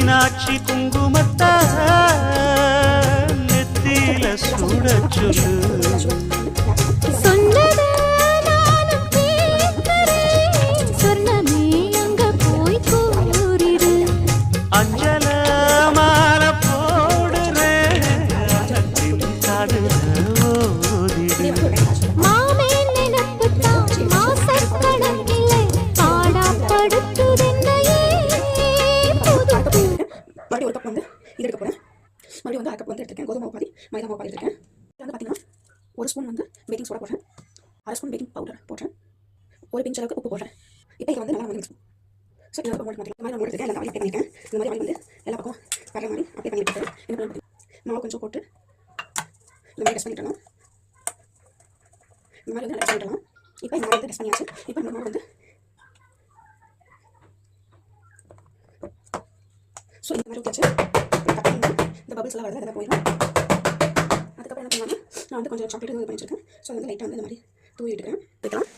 மீனாட்சி குங்குமத்த நெத்தியில சுட சொல்லு. அஞ்சல மாலை போடுறேன் காதுல ஓதிடு. மறுபடியும் ஒரு கப் வந்து இது எடுக்க போகிறேன். மறுபடியும் வந்து அரை கப் வந்து எடுத்துருக்கேன். கோதுமை பாதி மைதா மாவு பாதி எடுத்துருக்கேன். இது வந்து பார்த்தீங்கன்னா ஒரு ஸ்பூன் வந்து பேக்கிங் சோடா போடுறேன், அரை ஸ்பூன் பேக்கிங் பவுடர் போடுறேன், ஒரு பிஞ்ச் அளவுக்கு உப்பு போடுறேன். இப்போ இது வந்து நல்லா வந்து மிக்ஸ். ஸோ இது வந்து மாற்றி இந்த மாதிரி எடுத்துருக்கேன். எல்லாம் அப்ளை பண்ணியிருக்கேன். இந்த மாதிரி வந்து எல்லா பக்கம் வர மாதிரி அப்ளை பண்ணிட்டு என்ன பண்ணி மாவு கொஞ்சம் போட்டு இந்த மாதிரி டெஸ்ட் பண்ணிட்டலாம். இந்த மாதிரி வந்து டெஸ்ட் பண்ணிட்டலாம். இப்போ இந்த மாதிரி டெஸ்ட் பண்ணியாச்சு. இப்போ இந்த மாவு வந்து ஸோ இந்த மாதிரி ஊற்றியாச்சு. இந்த பபிள்ஸ் எல்லாம் வருது, அதெல்லாம் போயிடும். அதுக்கப்புறம் என்ன பண்ணுவாங்க, நான் வந்து கொஞ்சம் சாக்லேட் இது பண்ணி வச்சிருக்கேன். ஸோ வந்து லைட்டாக வந்து இந்த மாதிரி தூவி விட்டுக்கிறேன். வைக்கலாம்.